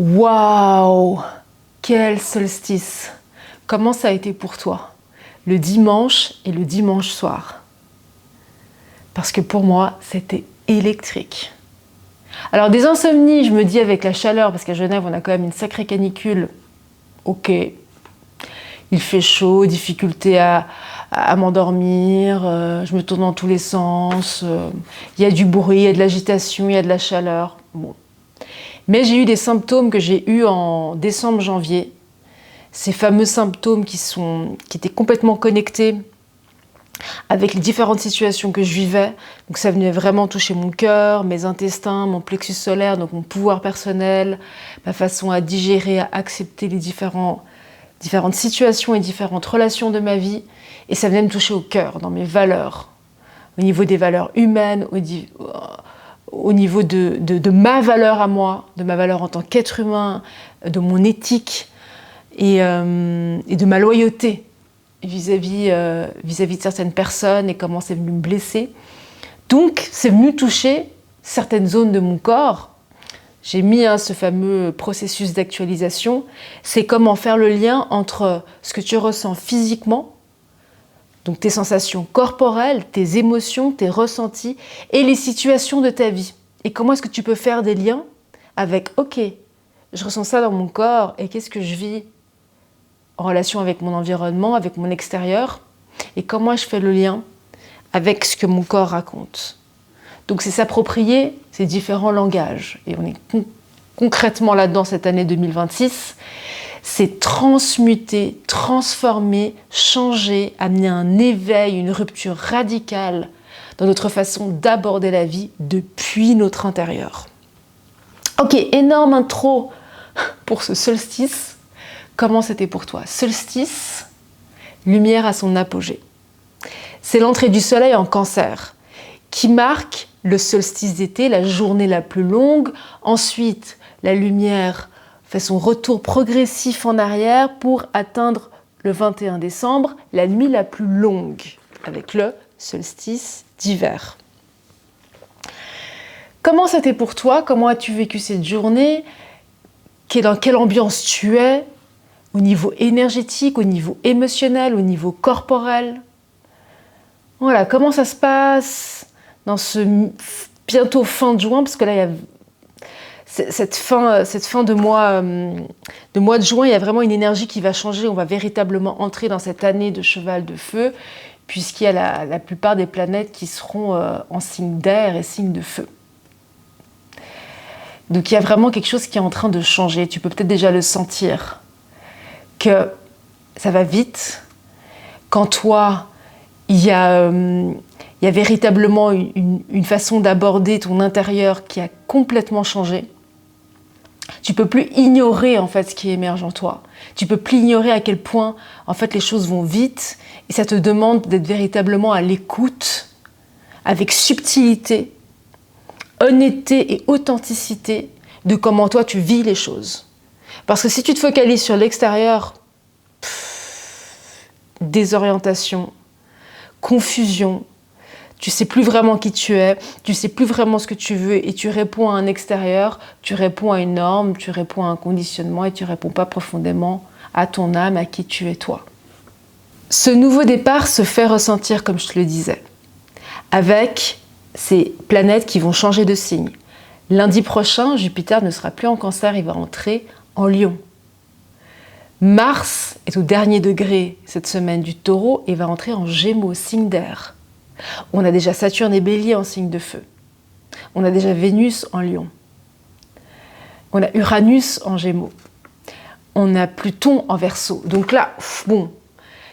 Waouh! Quel solstice! Comment ça a été pour toi? Le dimanche et le dimanche soir. Parce que pour moi, c'était électrique. Alors des insomnies, je me dis avec la chaleur, parce qu'à Genève, on a quand même une sacrée canicule. Ok, il fait chaud, difficulté à m'endormir, je me tourne dans tous les sens, il y a du bruit, il y a de l'agitation, il y a de la chaleur. Bon. Mais j'ai eu des symptômes que j'ai eus en décembre-janvier. Ces fameux symptômes qui étaient complètement connectés avec les différentes situations que je vivais. Donc ça venait vraiment toucher mon cœur, mes intestins, mon plexus solaire, donc mon pouvoir personnel, ma façon à digérer, à accepter les différentes situations et différentes relations de ma vie. Et ça venait me toucher au cœur, dans mes valeurs, au niveau des valeurs humaines, au niveau de ma valeur à moi, de ma valeur en tant qu'être humain, de mon éthique et de ma loyauté vis-à-vis de certaines personnes et comment c'est venu me blesser. Donc, c'est venu toucher certaines zones de mon corps. J'ai mis ce fameux processus d'actualisation. C'est comment faire le lien entre ce que tu ressens physiquement, donc tes sensations corporelles, tes émotions, tes ressentis et les situations de ta vie. Et comment est-ce que tu peux faire des liens avec « Ok, je ressens ça dans mon corps et qu'est-ce que je vis en relation avec mon environnement, avec mon extérieur et comment je fais le lien avec ce que mon corps raconte ». Donc c'est s'approprier ces différents langages. Et on est concrètement là-dedans cette année 2026. C'est transmuter, transformer, changer, amener un éveil, une rupture radicale dans notre façon d'aborder la vie depuis notre intérieur. Ok, énorme intro pour ce solstice. Comment c'était pour toi? Solstice, lumière à son apogée. C'est l'entrée du soleil en Cancer qui marque le solstice d'été, la journée la plus longue. Ensuite, la lumière fait son retour progressif en arrière pour atteindre le 21 décembre, la nuit la plus longue, avec le solstice d'hiver. Comment c'était pour toi? Comment as-tu vécu cette journée? Dans quelle ambiance tu es? Au niveau énergétique, au niveau émotionnel, au niveau corporel? Voilà, comment ça se passe dans ce bientôt fin de juin, parce que là, il y a cette fin de mois de juin, il y a vraiment une énergie qui va changer. On va véritablement entrer dans cette année de cheval de feu, puisqu'il y a la plupart des planètes qui seront en signe d'air et signe de feu. Donc il y a vraiment quelque chose qui est en train de changer. Tu peux peut-être déjà le sentir, que ça va vite. Qu'en toi, il y a véritablement une façon d'aborder ton intérieur qui a complètement changé. Tu peux plus ignorer en fait ce qui émerge en toi. Tu peux plus ignorer à quel point en fait les choses vont vite et ça te demande d'être véritablement à l'écoute, avec subtilité, honnêteté et authenticité de comment toi tu vis les choses. Parce que si tu te focalises sur l'extérieur, désorientation, confusion, tu sais plus vraiment qui tu es, tu sais plus vraiment ce que tu veux et tu réponds à un extérieur, tu réponds à une norme, tu réponds à un conditionnement et tu réponds pas profondément à ton âme, à qui tu es toi. Ce nouveau départ se fait ressentir, comme je te le disais, avec ces planètes qui vont changer de signe. Lundi prochain, Jupiter ne sera plus en Cancer, il va entrer en Lion. Mars est au dernier degré cette semaine du Taureau et va entrer en Gémeaux, signe d'air. On a déjà Saturne et Bélier en signe de feu. On a déjà Vénus en Lion. On a Uranus en Gémeaux. On a Pluton en Verseau. Donc là, bon,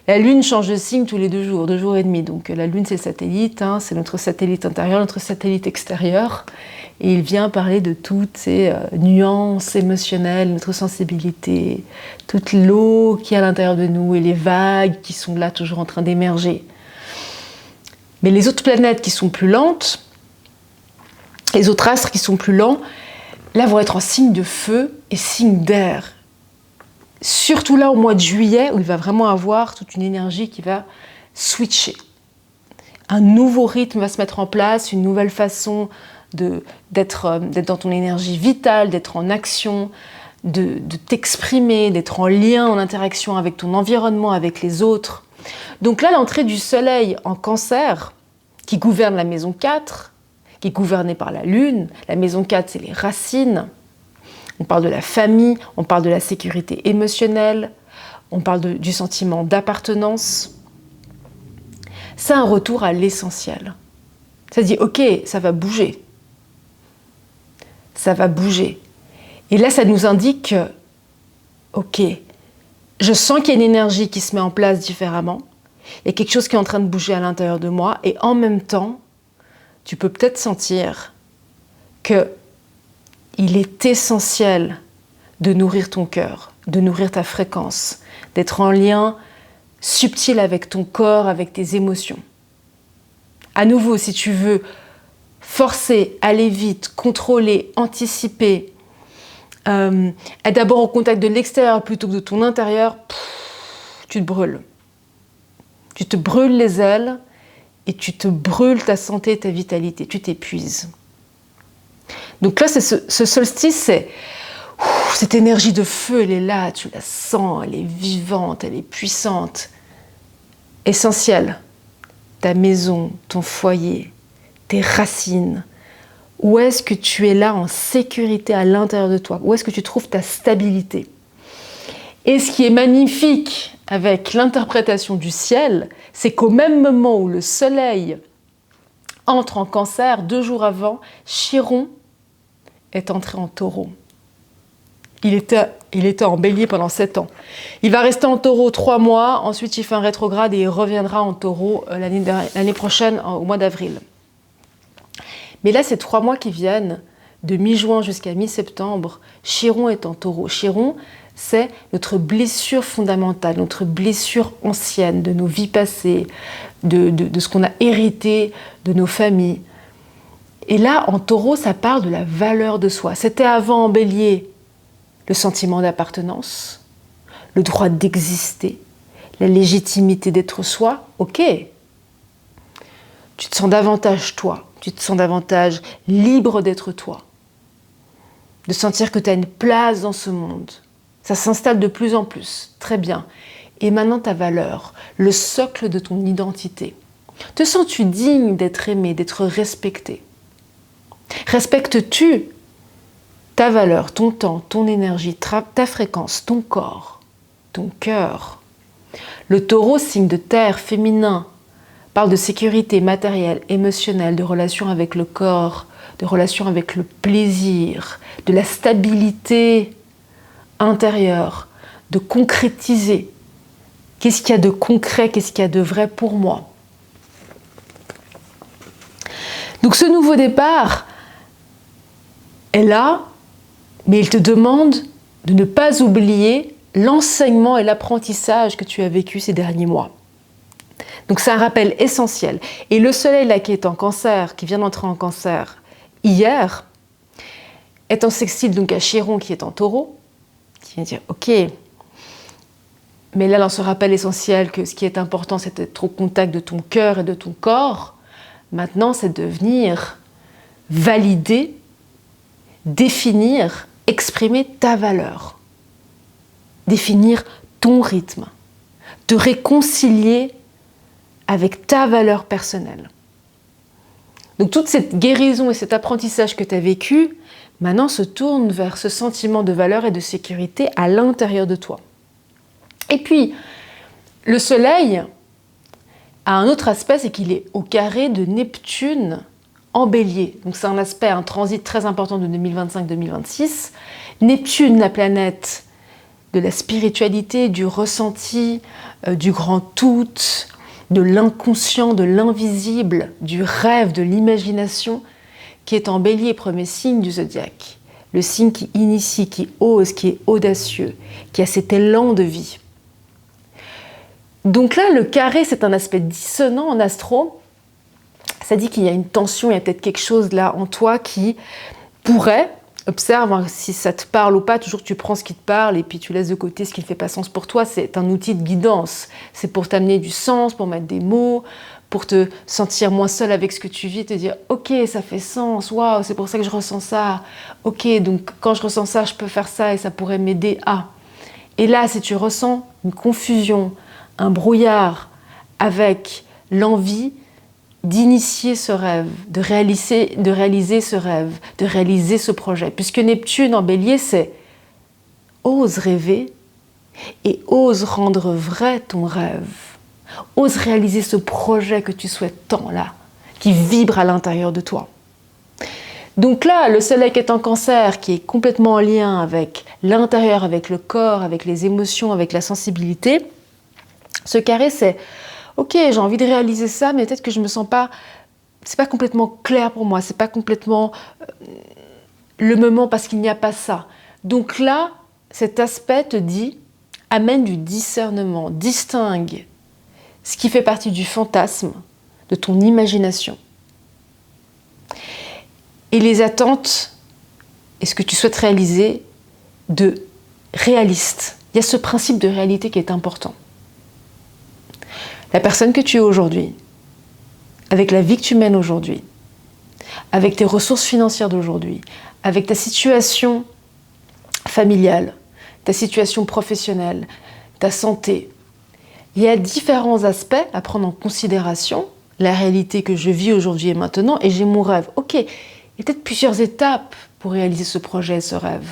la Lune change de signe tous les 2 jours et demi. Donc la Lune, c'est le satellite, c'est notre satellite intérieur, notre satellite extérieur. Et il vient parler de toutes ces nuances émotionnelles, notre sensibilité, toute l'eau qui est à l'intérieur de nous et les vagues qui sont là toujours en train d'émerger. Mais les autres planètes qui sont plus lentes, les autres astres qui sont plus lents, là vont être en signe de feu et signe d'air. Surtout là au mois de juillet où il va vraiment avoir toute une énergie qui va switcher. Un nouveau rythme va se mettre en place, une nouvelle façon d'être dans ton énergie vitale, d'être en action, de t'exprimer, d'être en lien, en interaction avec ton environnement, avec les autres. Donc là, l'entrée du soleil en Cancer, qui gouverne la maison 4, qui est gouvernée par la Lune. La maison 4, c'est les racines. On parle de la famille, on parle de la sécurité émotionnelle, on parle du sentiment d'appartenance. C'est un retour à l'essentiel. Ça dit, ok, ça va bouger. Ça va bouger. Et là, ça nous indique que, ok, je sens qu'il y a une énergie qui se met en place différemment. Il y a quelque chose qui est en train de bouger à l'intérieur de moi. Et en même temps, tu peux peut-être sentir qu'il est essentiel de nourrir ton cœur, de nourrir ta fréquence, d'être en lien subtil avec ton corps, avec tes émotions. À nouveau, si tu veux forcer, aller vite, contrôler, anticiper, être d'abord au contact de l'extérieur plutôt que de ton intérieur, tu te brûles. Tu te brûles les ailes et tu te brûles ta santé et ta vitalité. Tu t'épuises. Donc là, c'est ce solstice, c'est cette énergie de feu, elle est là, tu la sens, elle est vivante, elle est puissante. Essentielle. Ta maison, ton foyer, tes racines. Où est-ce que tu es là en sécurité à l'intérieur de toi? Où est-ce que tu trouves ta stabilité? Et ce qui est magnifique avec l'interprétation du ciel, c'est qu'au même moment où le soleil entre en Cancer, 2 jours avant, Chiron est entré en Taureau. Il était en Bélier pendant 7 ans. Il va rester en Taureau 3 mois, ensuite il fait un rétrograde et il reviendra en Taureau l'année prochaine, au mois d'avril. Mais là, ces 3 mois qui viennent, de mi-juin jusqu'à mi-septembre, Chiron est en Taureau. Chiron, c'est notre blessure fondamentale, notre blessure ancienne de nos vies passées, de ce qu'on a hérité de nos familles. Et là, en Taureau, ça parle de la valeur de soi. C'était avant en Bélier le sentiment d'appartenance, le droit d'exister, la légitimité d'être soi. Ok, tu te sens davantage toi, tu te sens davantage libre d'être toi, de sentir que tu as une place dans ce monde. Ça s'installe de plus en plus, très bien. Et maintenant ta valeur, le socle de ton identité. Te sens-tu digne d'être aimé, d'être respecté? Respectes-tu ta valeur, ton temps, ton énergie, ta fréquence, ton corps, ton cœur? Le Taureau, signe de terre, féminin, parle de sécurité matérielle, émotionnelle, de relation avec le corps, de relation avec le plaisir, de la stabilité intérieure, de concrétiser. Qu'est-ce qu'il y a de concret, qu'est-ce qu'il y a de vrai pour moi? Donc ce nouveau départ est là, mais il te demande de ne pas oublier l'enseignement et l'apprentissage que tu as vécu ces derniers mois. Donc c'est un rappel essentiel. Et le soleil là qui est en Cancer, qui vient d'entrer en Cancer hier, est en sextile donc à Chiron qui est en Taureau, qui vient dire ok, mais là dans ce rappel essentiel que ce qui est important c'est d'être au contact de ton cœur et de ton corps, maintenant c'est de venir valider, définir, exprimer ta valeur, définir ton rythme, te réconcilier avec ta valeur personnelle. Donc toute cette guérison et cet apprentissage que tu as vécu, maintenant se tourne vers ce sentiment de valeur et de sécurité à l'intérieur de toi. Et puis, le soleil a un autre aspect, c'est qu'il est au carré de Neptune en Bélier. Donc c'est un aspect, un transit très important de 2025-2026. Neptune, la planète de la spiritualité, du ressenti, du grand tout, de l'inconscient, de l'invisible, du rêve, de l'imagination, qui est en Bélier, premier signe du zodiaque. Le signe qui initie, qui ose, qui est audacieux, qui a cet élan de vie. Donc là, le carré, c'est un aspect dissonant en astro. Ça dit qu'il y a une tension, il y a peut-être quelque chose là en toi qui pourrait, observe si ça te parle ou pas, toujours tu prends ce qui te parle et puis tu laisses de côté ce qui ne fait pas sens pour toi. C'est un outil de guidance, c'est pour t'amener du sens, pour mettre des mots, pour te sentir moins seul avec ce que tu vis, te dire « Ok, ça fait sens, waouh, c'est pour ça que je ressens ça. Ok, donc quand je ressens ça, je peux faire ça et ça pourrait m'aider à... » Et là, si tu ressens une confusion, un brouillard avec l'envie d'initier ce rêve, de réaliser ce rêve, de réaliser ce projet, puisque Neptune en Bélier, c'est « ose rêver » et ose rendre vrai ton rêve. Ose réaliser ce projet que tu souhaites tant là, qui vibre à l'intérieur de toi. Donc là, le soleil qui est en Cancer, qui est complètement en lien avec l'intérieur, avec le corps, avec les émotions, avec la sensibilité, ce carré c'est « Ok, j'ai envie de réaliser ça, mais peut-être que je me sens pas... C'est pas complètement clair pour moi, c'est pas complètement le moment parce qu'il n'y a pas ça. » Donc là, cet aspect te dit « Amène du discernement, distingue ce qui fait partie du fantasme, de ton imagination. Et les attentes, et ce que tu souhaites réaliser, de réaliste. » Il y a ce principe de réalité qui est important. La personne que tu es aujourd'hui, avec la vie que tu mènes aujourd'hui, avec tes ressources financières d'aujourd'hui, avec ta situation familiale, ta situation professionnelle, ta santé, il y a différents aspects à prendre en considération, la réalité que je vis aujourd'hui et maintenant, et j'ai mon rêve. Ok, il y a peut-être plusieurs étapes pour réaliser ce projet, ce rêve.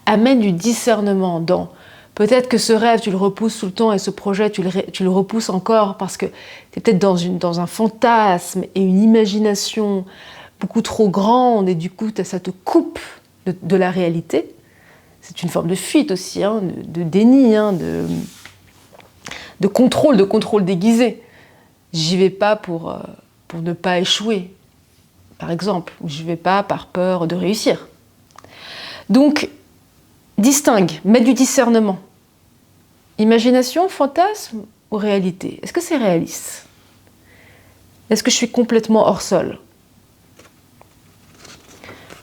Amène du discernement dans... Peut-être que ce rêve, tu le repousses tout le temps et ce projet, tu le repousses encore parce que tu es peut-être dans un fantasme et une imagination beaucoup trop grande et du coup, ça te coupe de la réalité. C'est une forme de fuite aussi, hein, de déni, hein, de contrôle déguisé. J'y vais pas pour ne pas échouer, par exemple, ou j'y vais pas par peur de réussir. Donc, distingue, mets du discernement. Imagination, fantasme ou réalité? Est-ce que c'est réaliste? Est-ce que je suis complètement hors sol?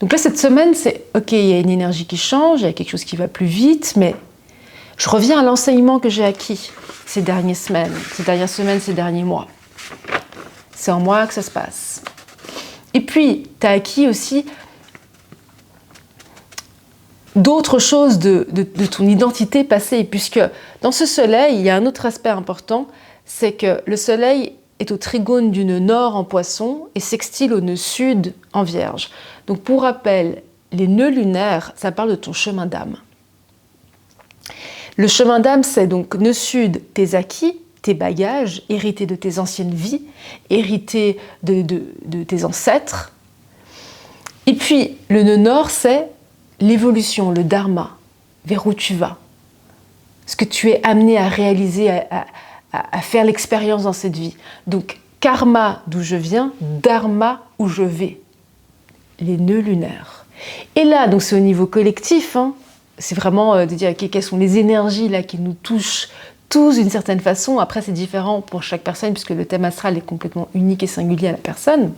Donc là, cette semaine, c'est ok, il y a une énergie qui change, il y a quelque chose qui va plus vite, mais je reviens à l'enseignement que j'ai acquis ces dernières semaines, ces derniers mois. C'est en moi que ça se passe. Et puis, tu as acquis aussi d'autres choses de ton identité passée, puisque dans ce soleil, il y a un autre aspect important, c'est que le soleil est au trigone du nœud nord en poisson et sextile au nœud sud en vierge. Donc pour rappel, les nœuds lunaires, ça parle de ton chemin d'âme. Le chemin d'âme, c'est donc nœud sud, tes acquis, tes bagages, hérités de tes anciennes vies, hérités de tes ancêtres. Et puis le nœud nord, c'est l'évolution, le dharma, vers où tu vas. Ce que tu es amené à réaliser, à faire l'expérience dans cette vie. Donc, karma, d'où je viens, dharma, où je vais. Les nœuds lunaires. Et là, donc c'est au niveau collectif, hein, c'est vraiment de dire quelles sont les énergies là, qui nous touchent tous d'une certaine façon. Après, c'est différent pour chaque personne, puisque le thème astral est complètement unique et singulier à la personne.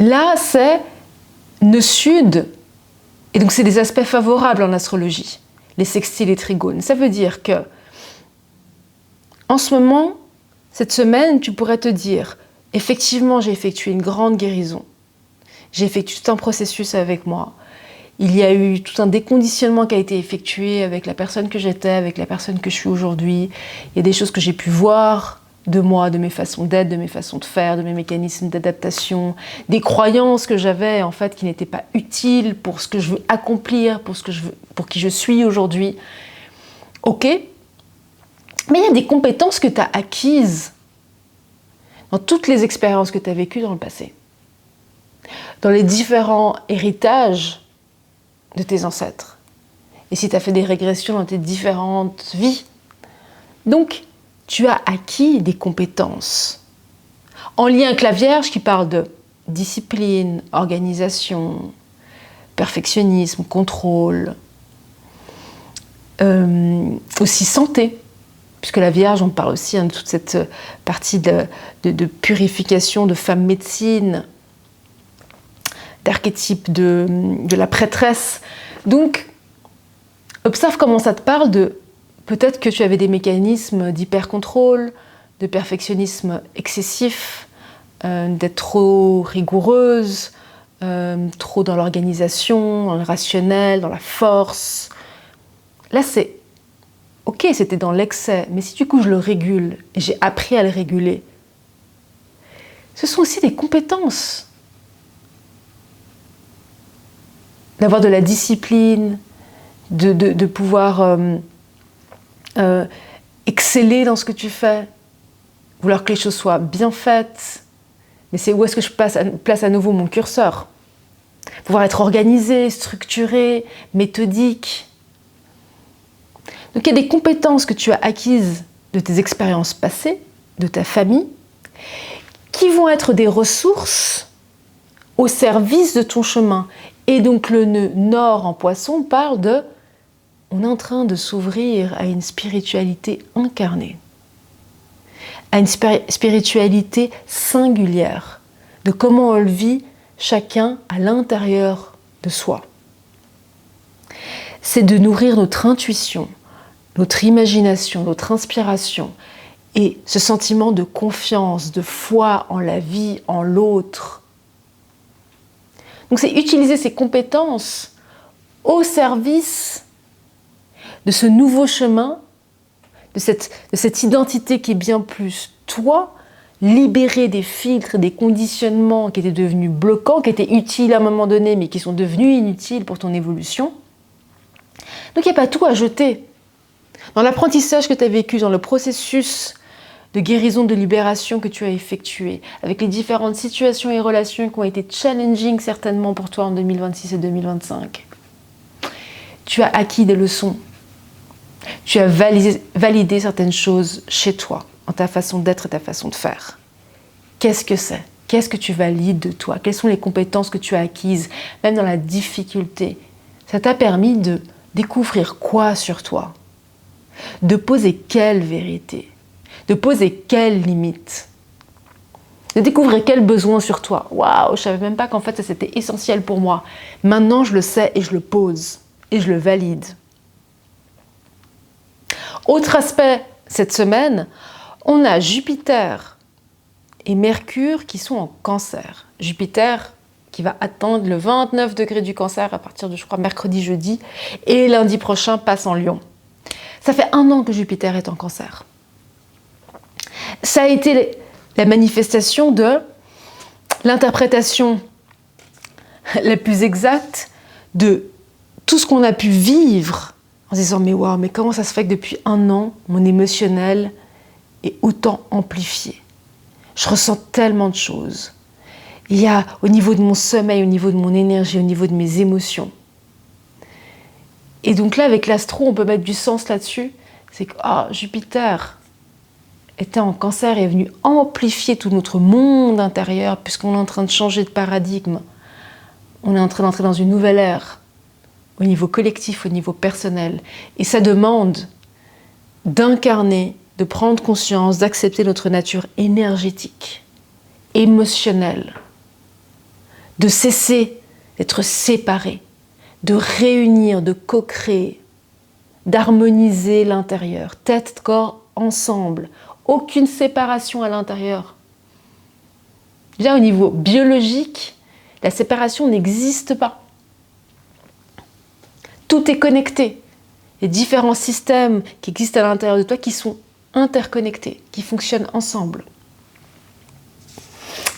Là, c'est nœud sud, et donc c'est des aspects favorables en astrologie, les sextiles et trigones. Ça veut dire que, en ce moment, cette semaine, tu pourrais te dire, effectivement, j'ai effectué une grande guérison. J'ai effectué tout un processus avec moi. Il y a eu tout un déconditionnement qui a été effectué avec la personne que j'étais, avec la personne que je suis aujourd'hui. Il y a des choses que j'ai pu voir de moi, de mes façons d'être, de mes façons de faire, de mes mécanismes d'adaptation, des croyances que j'avais en fait qui n'étaient pas utiles pour ce que je veux accomplir, pour qui je suis aujourd'hui. Ok, mais il y a des compétences que tu as acquises dans toutes les expériences que tu as vécues dans le passé, dans les différents héritages de tes ancêtres, et si tu as fait des régressions dans tes différentes vies. Donc, tu as acquis des compétences en lien avec la Vierge qui parle de discipline, organisation, perfectionnisme, contrôle, aussi santé, puisque la Vierge, on parle aussi de toute cette partie de purification, de femme médecine, d'archétype de la prêtresse. Donc, observe comment ça te parle de Peut-être que tu avais des mécanismes d'hyper-contrôle, de perfectionnisme excessif, d'être trop rigoureuse, trop dans l'organisation, dans le rationnel, dans la force. Là, c'est ok, c'était dans l'excès, mais si du coup je le régule et j'ai appris à le réguler, ce sont aussi des compétences. D'avoir de la discipline, de pouvoir exceller dans ce que tu fais, vouloir que les choses soient bien faites. Mais c'est où est-ce que je place à nouveau mon curseur? Pouvoir être organisé, structuré, méthodique. Donc il y a des compétences que tu as acquises de tes expériences passées, de ta famille, qui vont être des ressources au service de ton chemin. Et donc le nœud nord en Poisson parle de « on est en train de s'ouvrir à une spiritualité incarnée ». À une spiritualité singulière, de comment on le vit chacun à l'intérieur de soi. C'est de nourrir notre intuition, notre imagination, notre inspiration et ce sentiment de confiance, de foi en la vie, en l'autre. Donc c'est utiliser ces compétences au service de ce nouveau chemin, de cette identité qui est bien plus toi, libérée des filtres, des conditionnements qui étaient devenus bloquants, qui étaient utiles à un moment donné, mais qui sont devenus inutiles pour ton évolution. Donc il n'y a pas tout à jeter. Dans l'apprentissage que tu as vécu, dans le processus de guérison, de libération que tu as effectué, avec les différentes situations et relations qui ont été challenging certainement pour toi en 2026 et 2025, tu as acquis des leçons. Tu as validé certaines choses chez toi, en ta façon d'être et ta façon de faire. Qu'est-ce que c'est? Qu'est-ce que tu valides de toi? Quelles sont les compétences que tu as acquises, même dans la difficulté? Ça t'a permis de découvrir quoi sur toi? De poser quelle vérité? De poser quelles limites? De découvrir quel besoin sur toi? Waouh, je ne savais même pas qu'en fait ça c'était essentiel pour moi. Maintenant je le sais et je le pose et je le valide. Autre aspect cette semaine, on a Jupiter et Mercure qui sont en Cancer. Jupiter qui va atteindre le 29 degrés du Cancer à partir de, je crois, mercredi, jeudi, et lundi prochain passe en Lion. Ça fait 1 an que Jupiter est en Cancer. Ça a été la manifestation de l'interprétation la plus exacte de tout ce qu'on a pu vivre en se disant mais waouh, mais comment ça se fait que depuis 1 an, mon émotionnel est autant amplifié? Je ressens tellement de choses. Il y a au niveau de mon sommeil, au niveau de mon énergie, au niveau de mes émotions. Et donc là, avec l'astro, on peut mettre du sens là-dessus. C'est que Jupiter était en Cancer et est venu amplifier tout notre monde intérieur puisqu'on est en train de changer de paradigme. On est en train d'entrer dans une nouvelle ère au niveau collectif, au niveau personnel. Et ça demande d'incarner, de prendre conscience, d'accepter notre nature énergétique, émotionnelle, de cesser d'être séparés, de réunir, de co-créer, d'harmoniser l'intérieur, tête, corps, ensemble. Aucune séparation à l'intérieur. Déjà au niveau biologique, la séparation n'existe pas. Tout est connecté. Il y a différents systèmes qui existent à l'intérieur de toi qui sont interconnectés, qui fonctionnent ensemble.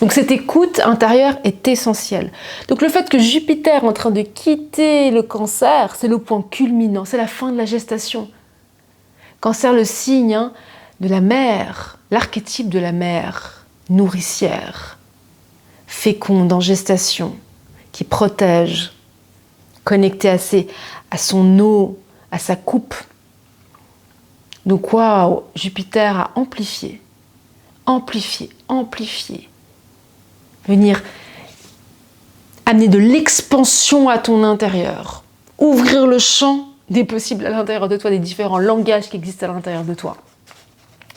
Donc cette écoute intérieure est essentielle. Donc le fait que Jupiter est en train de quitter le Cancer, c'est le point culminant, c'est la fin de la gestation. Cancer, le signe de la mère, l'archétype de la mère nourricière, féconde en gestation, qui protège, connectée à son eau, à sa coupe. Donc waouh, Jupiter a amplifié, venir amener de l'expansion à ton intérieur, ouvrir le champ des possibles à l'intérieur de toi, des différents langages qui existent à l'intérieur de toi.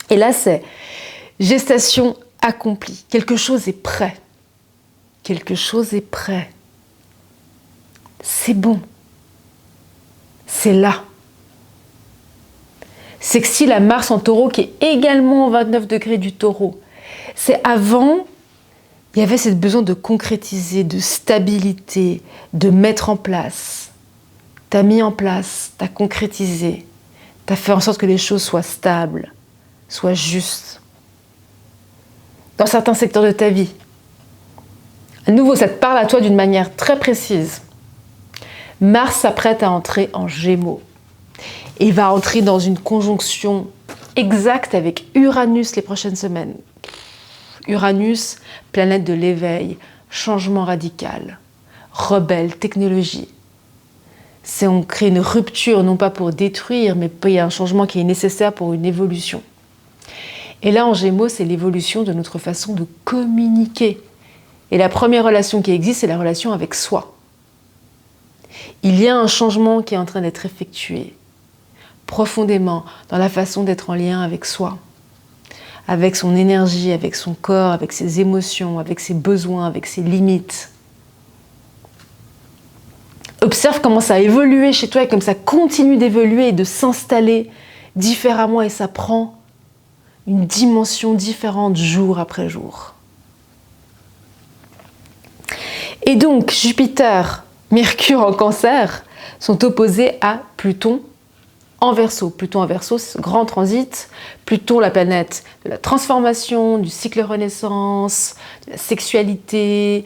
Et là, c'est gestation accomplie. Quelque chose est prêt. Quelque chose est prêt. C'est bon. C'est là. Sextile à Mars en taureau qui est également au 29 degrés du taureau. C'est avant, il y avait ce besoin de concrétiser, de stabilité, de mettre en place. Tu as mis en place, tu as concrétisé, tu as fait en sorte que les choses soient stables, soient justes. Dans certains secteurs de ta vie. À nouveau, ça te parle à toi d'une manière très précise. Mars s'apprête à entrer en Gémeaux. Et va entrer dans une conjonction exacte avec Uranus les prochaines semaines. Uranus, planète de l'éveil, changement radical, rebelle, technologie. On crée une rupture, non pas pour détruire, mais il y a un changement qui est nécessaire pour une évolution. Et là, en Gémeaux, c'est l'évolution de notre façon de communiquer. Et la première relation qui existe, c'est la relation avec soi. Il y a un changement qui est en train d'être effectué profondément dans la façon d'être en lien avec soi, avec son énergie, avec son corps, avec ses émotions, avec ses besoins, avec ses limites. Observe comment ça a évolué chez toi et comme ça continue d'évoluer et de s'installer différemment et ça prend une dimension différente jour après jour. Et donc, Jupiter, Mercure en Cancer sont opposés à Pluton en Verseau. Pluton en Verseau, c'est grand transit. Pluton, la planète de la transformation, du cycle renaissance, de la sexualité,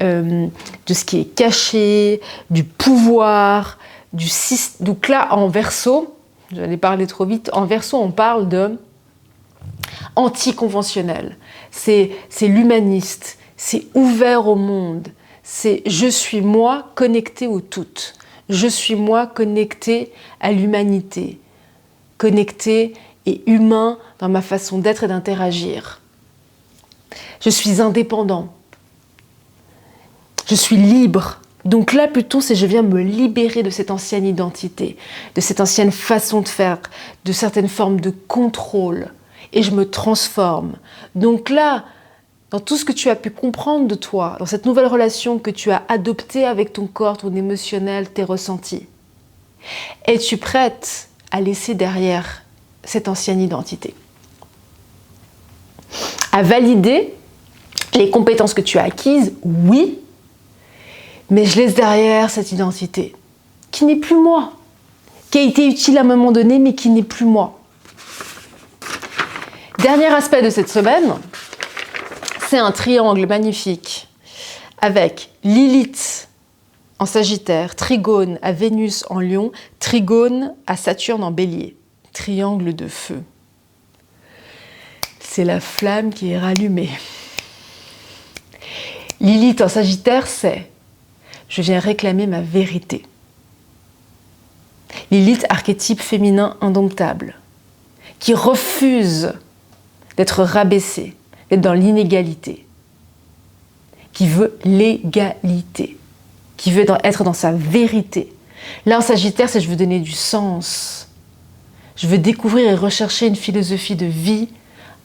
de ce qui est caché, du pouvoir, donc là, en Verseau, j'allais parler trop vite, en Verseau, on parle de anticonventionnel. C'est l'humaniste, c'est ouvert au monde, c'est je suis moi connecté au tout. Je suis moi connecté à l'humanité, connecté et humain dans ma façon d'être et d'interagir. Je suis indépendant. Je suis libre. Donc là, Pluton, c'est je viens me libérer de cette ancienne identité, de cette ancienne façon de faire, de certaines formes de contrôle. Et je me transforme. Donc là, dans tout ce que tu as pu comprendre de toi, dans cette nouvelle relation que tu as adoptée avec ton corps, ton émotionnel, tes ressentis, es-tu prête à laisser derrière cette ancienne identité? À valider les compétences que tu as acquises, oui, mais je laisse derrière cette identité qui n'est plus moi, qui a été utile à un moment donné, mais qui n'est plus moi. Dernier aspect de cette semaine, c'est un triangle magnifique avec Lilith en Sagittaire, Trigone à Vénus en Lion, Trigone à Saturne en Bélier. Triangle de feu. C'est la flamme qui est rallumée. Lilith en Sagittaire, c'est « je viens réclamer ma vérité ». Lilith, archétype féminin indomptable, qui refuse d'être rabaissée, d'être dans l'inégalité, qui veut l'égalité, qui veut être dans sa vérité. Là, en Sagittaire, c'est je veux donner du sens. Je veux découvrir et rechercher une philosophie de vie,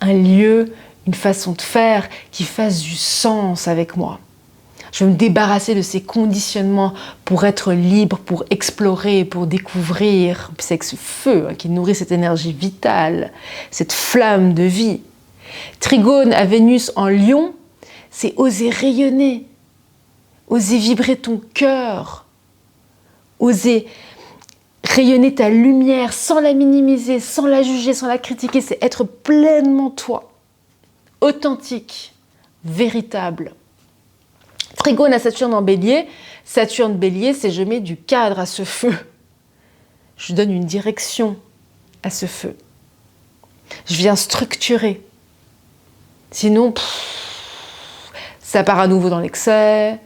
un lieu, une façon de faire qui fasse du sens avec moi. Je veux me débarrasser de ces conditionnements pour être libre, pour explorer, pour découvrir. C'est avec ce feu qui nourrit cette énergie vitale, cette flamme de vie. Trigone à Vénus en Lion, c'est oser rayonner, oser vibrer ton cœur, oser rayonner ta lumière sans la minimiser, sans la juger, sans la critiquer. C'est être pleinement toi, authentique, véritable. Trigone à Saturne en Bélier, Saturne Bélier, c'est je mets du cadre à ce feu. Je donne une direction à ce feu. Je viens structurer. Sinon, ça part à nouveau dans l'excès,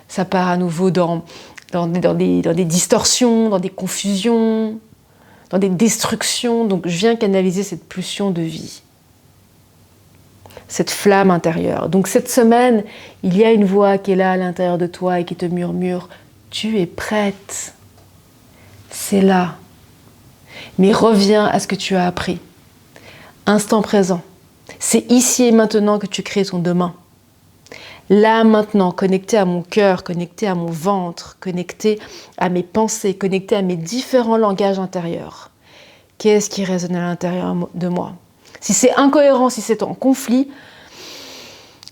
ça part à nouveau dans des distorsions, dans des confusions, dans des destructions. Donc je viens canaliser cette pulsion de vie, cette flamme intérieure. Donc cette semaine, il y a une voix qui est là à l'intérieur de toi et qui te murmure « Tu es prête, c'est là. Mais reviens à ce que tu as appris. Instant présent. C'est ici et maintenant que tu crées ton demain. Là, maintenant, connecté à mon cœur, connecté à mon ventre, connecté à mes pensées, connecté à mes différents langages intérieurs. Qu'est-ce qui résonne à l'intérieur de moi? Si c'est incohérent, si c'est en conflit,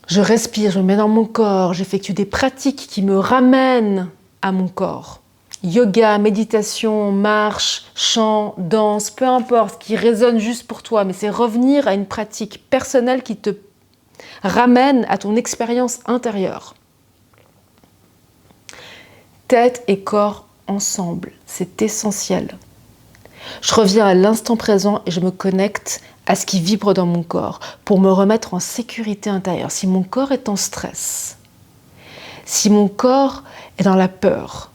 je respire, je me mets dans mon corps, j'effectue des pratiques qui me ramènent à mon corps. Yoga, méditation, marche, chant, danse, peu importe, ce qui résonne juste pour toi, mais c'est revenir à une pratique personnelle qui te ramène à ton expérience intérieure. Tête et corps ensemble, c'est essentiel. Je reviens à l'instant présent et je me connecte à ce qui vibre dans mon corps pour me remettre en sécurité intérieure. Si mon corps est en stress, si mon corps est dans la peur,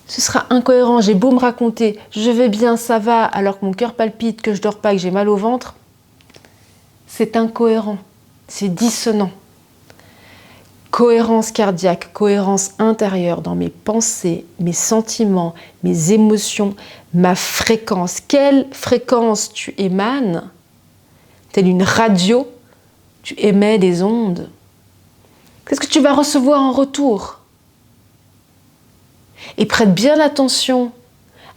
ce sera incohérent. J'ai beau me raconter, je vais bien, ça va, alors que mon cœur palpite, que je dors pas, que j'ai mal au ventre, c'est incohérent, c'est dissonant. Cohérence cardiaque, cohérence intérieure dans mes pensées, mes sentiments, mes émotions, ma fréquence. Quelle fréquence tu émanes? Telle une radio, tu émets des ondes. Qu'est-ce que tu vas recevoir en retour? Et prête bien attention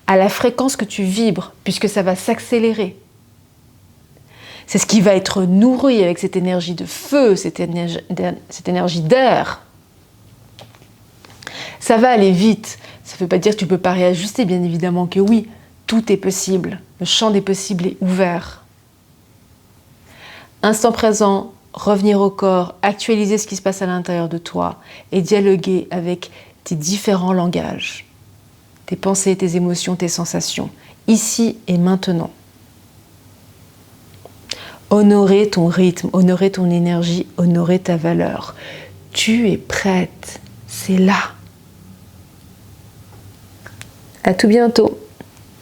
à la fréquence que tu vibres, puisque ça va s'accélérer. C'est ce qui va être nourri avec cette énergie de feu, cette énergie d'air. Ça va aller vite. Ça ne veut pas dire que tu ne peux pas réajuster, bien évidemment que oui, tout est possible. Le champ des possibles est ouvert. Instant présent, revenir au corps, actualiser ce qui se passe à l'intérieur de toi et dialoguer avec tes différents langages, tes pensées, tes émotions, tes sensations, ici et maintenant. Honorer ton rythme, honorer ton énergie, honorer ta valeur. Tu es prête, c'est là. À tout bientôt.